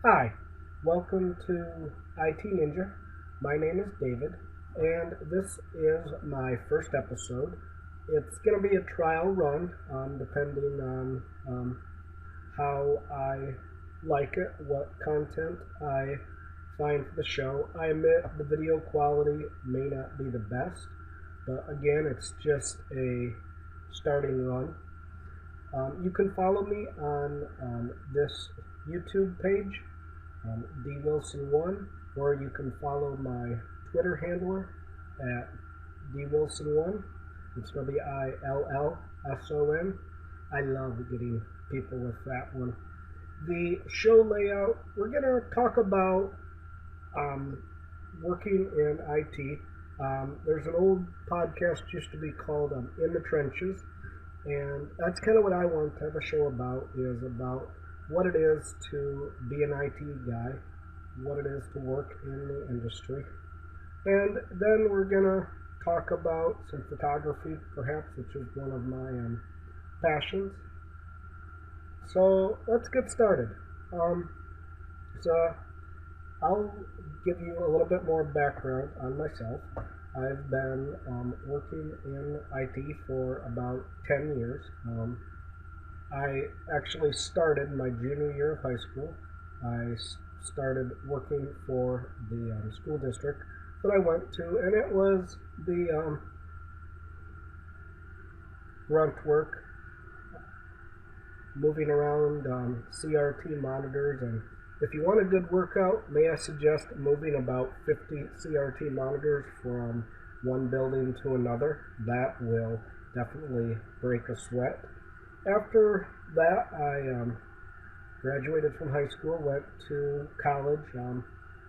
Hi, welcome to IT Ninja. My name is David, and this is my first episode. It's going to be a trial run, depending on how I like it, what content I find for the show. I admit the video quality may not be the best, but again, it's just a starting run. You can follow me on this YouTube page, DWilson1, or you can follow my Twitter handler at DWilson1. It's WILLSON. I love getting people with that one. The show layout, we're going to talk about working in IT. There's an old podcast used to be called In the Trenches, and that's kind of what I want to have a show about, is about what it is to be an IT guy, what it is to work in the industry. And then we're going to talk about some photography, perhaps, which is one of my passions. So let's get started. So I'll give you a little bit more background on myself. I've been working in IT for about 10 years. I actually started my junior year of high school. I started working for the school district that I went to, and it was the grunt work, moving around CRT monitors. And if you want a good workout, may I suggest moving about 50 CRT monitors from one building to another. That will definitely break a sweat. After that, I graduated from high school, went to college,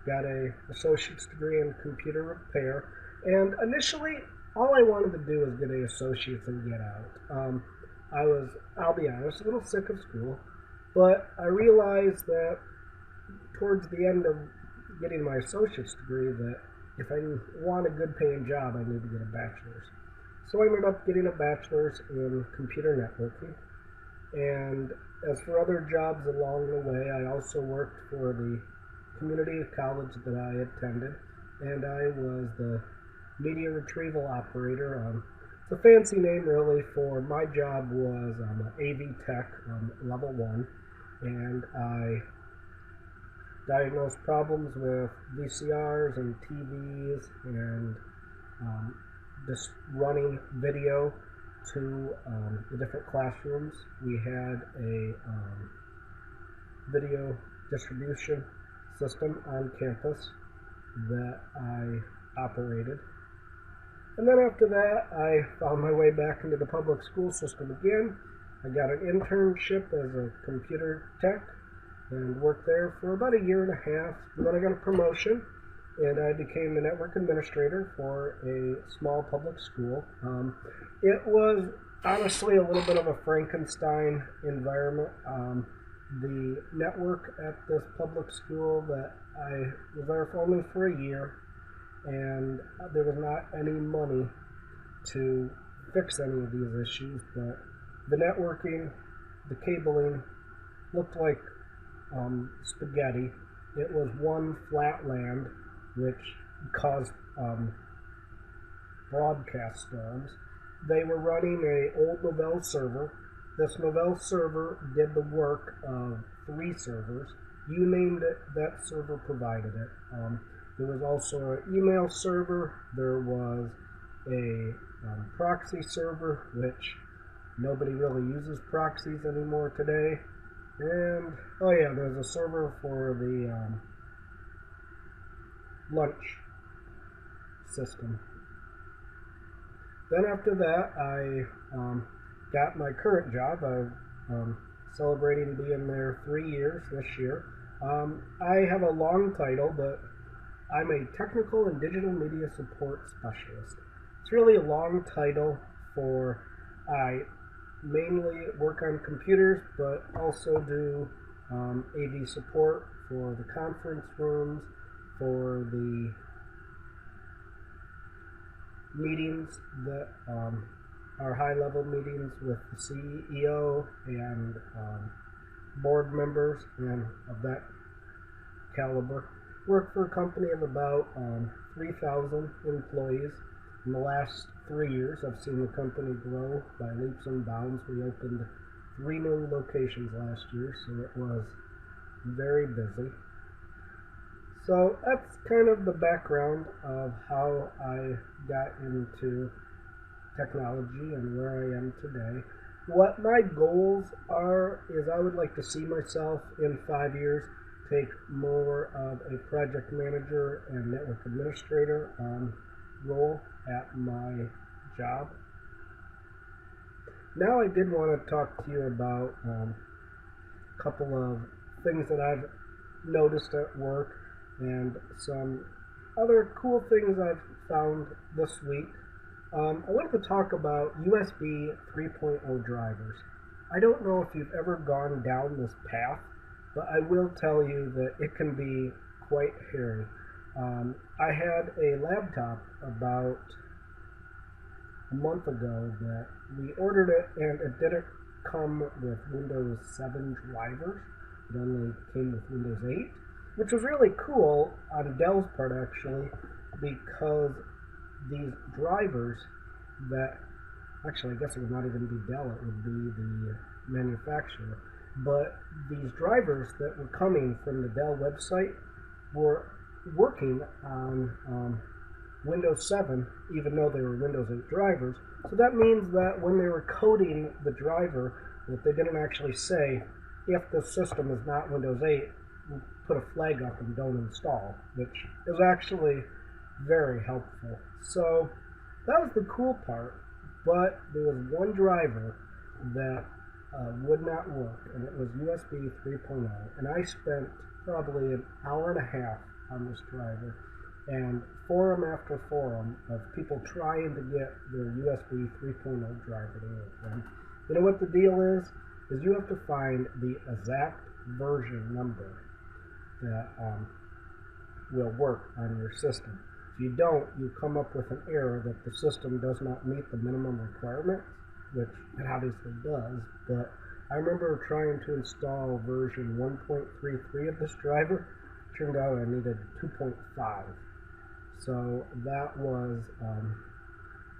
got an associate's degree in computer repair, and initially all I wanted to do was get an associate's and get out. I was, I'll be honest, a little sick of school, but I realized that towards the end of getting my associate's degree that if I want a good paying job, I need to get a bachelor's. So I ended up getting a bachelor's in computer networking. And as for other jobs along the way, I also worked for the community college that I attended, and I was the media retrieval operator. It's a fancy name, really, for my job was AV Tech, level 1, and I diagnosed problems with VCRs and TVs and just running video to the different classrooms. We had a video distribution system on campus that I operated. And then after that, I found my way back into the public school system again. I got an internship as a computer tech and worked there for about a year and a half. And then I got a promotion, and I became the network administrator for a small public school. It was honestly a little bit of a Frankenstein environment. The network at this public school that I was there for only for a year, and there was not any money to fix any of these issues, but the networking, the cabling looked like spaghetti. It was one flat land, which caused broadcast storms. They were running an old Novell server. This Novell server did the work of 3 servers. You named it, that server provided it. There was also an email server. There was a proxy server, which nobody really uses proxies anymore today. And, oh yeah, there's a server for the lunch system. Then after that, I got my current job. I'm celebrating being there 3 years this year. I have a long title, but I'm a technical and digital media support specialist. It's really a long title for I mainly work on computers, but also do AV support for the conference rooms, for the meetings that are high-level meetings with the CEO and board members and of that caliber. Work for a company of about 3,000 employees. In the last 3 years, I've seen the company grow by leaps and bounds. We opened 3 new locations last year, so it was very busy. So that's kind of the background of how I got into technology and where I am today. What my goals are is I would like to see myself in 5 years take more of a project manager and network administrator role at my job. Now I did want to talk to you about a couple of things that I've noticed at work and some other cool things I've found this week. I wanted to talk about USB 3.0 drivers. I don't know if you've ever gone down this path, but I will tell you that it can be quite hairy. I had a laptop about a month ago that we ordered it, and it didn't come with Windows 7 drivers. It only came with Windows 8, which was really cool on Dell's part actually, because these drivers that, actually I guess it would not even be Dell, it would be the manufacturer, but these drivers that were coming from the Dell website were working on Windows 7, even though they were Windows 8 drivers. So that means that when they were coding the driver, that they didn't actually say, if the system is not Windows 8, put a flag up and don't install, which is actually very helpful. So that was the cool part, but there was one driver that would not work, and it was USB 3.0, and I spent probably an hour and a half on this driver, and forum after forum of people trying to get their USB 3.0 driver to work. And you know what the deal is you have to find the exact version number that will work on your system. If you don't, you come up with an error that the system does not meet the minimum requirements, which it obviously does, but I remember trying to install version 1.33 of this driver. Turned out I needed 2.5. So that was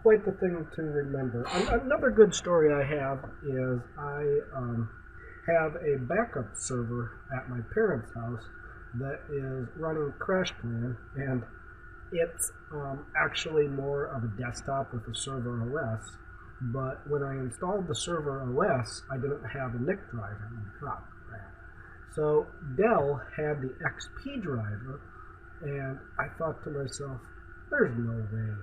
quite the thing to remember. Another good story I have is I have a backup server at my parents' house that is running CrashPlan, and it's actually more of a desktop with a server OS. But when I installed the server OS, I didn't have a NIC driver on top of that. So Dell had the XP driver, and I thought to myself, there's no way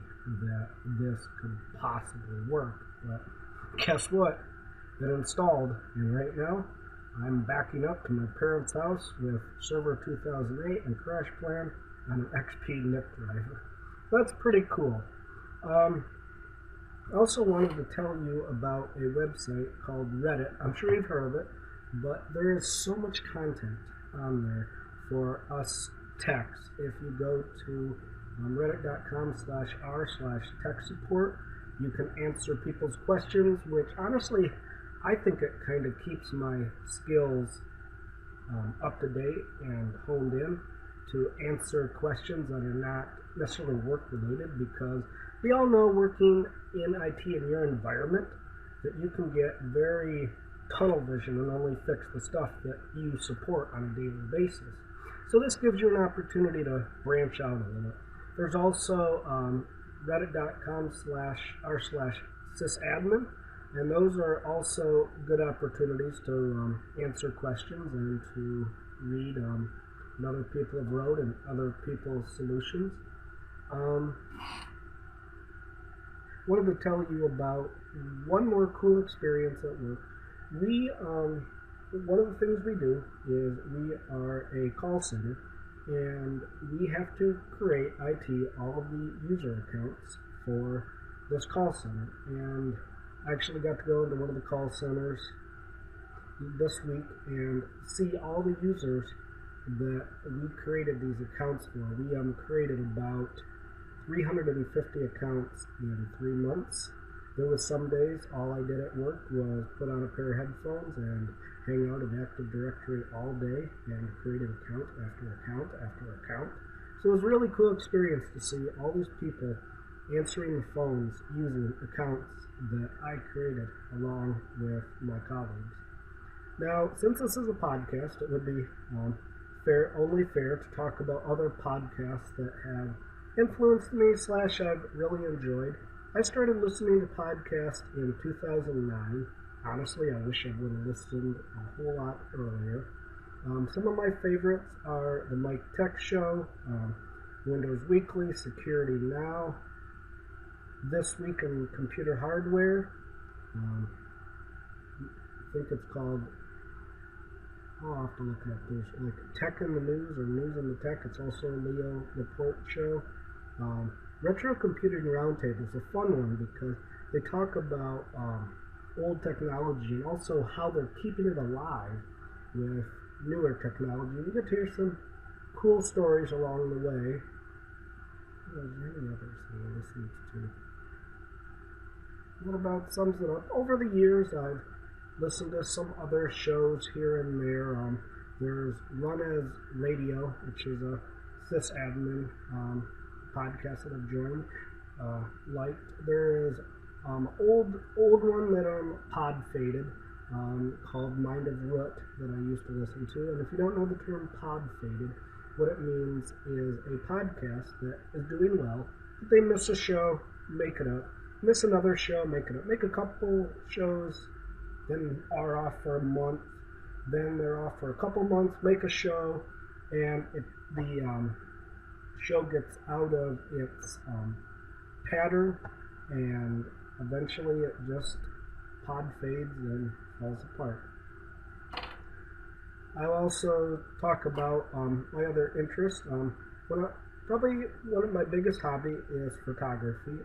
that this could possibly work. But guess what? It installed, and right now I'm backing up to my parents' house with Server 2008 and CrashPlan on an XP NIC driver. That's pretty cool. I also wanted to tell you about a website called Reddit. I'm sure you've heard of it, but there is so much content on there for us techs. If you go to reddit.com/r/tech support, you can answer people's questions, which honestly, I think it kind of keeps my skills up to date and honed in to answer questions that are not necessarily work related, because we all know working in IT in your environment that you can get very tunnel vision and only fix the stuff that you support on a daily basis. So this gives you an opportunity to branch out a little. There's also reddit.com/r/sysadmin, and those are also good opportunities to answer questions and to read what other people have wrote and other people's solutions. Wanted to tell you about one more cool experience at work. We one of the things we do is we are a call center, and we have to create IT all of the user accounts for this call center. And I actually got to go into one of the call centers this week and see all the users that we created these accounts for. We created about 350 accounts in 3 months. There was some days all I did at work was put on a pair of headphones and hang out in Active Directory all day and created account after account after account. So it was a really cool experience to see all these people answering the phones using accounts that I created along with my colleagues. Now, since this is a podcast, it would be only fair to talk about other podcasts that have influenced me / I've really enjoyed. I started listening to podcasts in 2009. Honestly, I wish I would have listened a whole lot earlier. Some of my favorites are the Mike Tech Show, Windows Weekly, Security Now, This Week in Computer Hardware. I think it's called, I'll have to look it up. There's like Tech in the News or News in the Tech. It's also a Leo Laporte show. Retro Computing Roundtable is a fun one because they talk about old technology and also how they're keeping it alive with newer technology. You get to hear some cool stories along the way. There's many others that I listened to. What about sums it up? Over the years, I've listened to some other shows here and there. There's Run As Radio, which is a sysadmin podcast that I've joined. There is old one that pod faded called Mind of Root that I used to listen to. And if you don't know the term pod faded, what it means is a podcast that is doing well, but they miss a show, make it up. Miss another show, make it up. Make a couple shows, then are off for a month, then they're off for a couple months, make a show, and the show gets out of its pattern, and eventually it just pod fades and falls apart. I'll also talk about my other interest. Probably one of my biggest hobby is photography.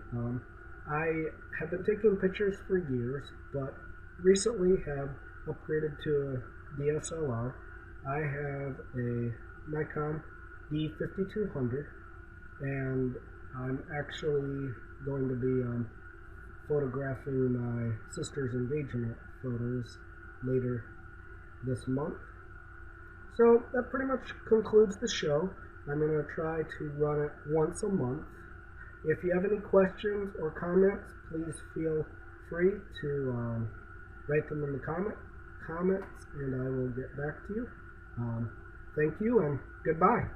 I have been taking pictures for years, but recently have upgraded to a DSLR. I have a Nikon D5200, and I'm actually going to be photographing my sister's engagement photos later this month. So that pretty much concludes the show. I'm going to try to run it once a month. If you have any questions or comments, please feel free to write them in the comments, and I will get back to you. Thank you, and goodbye.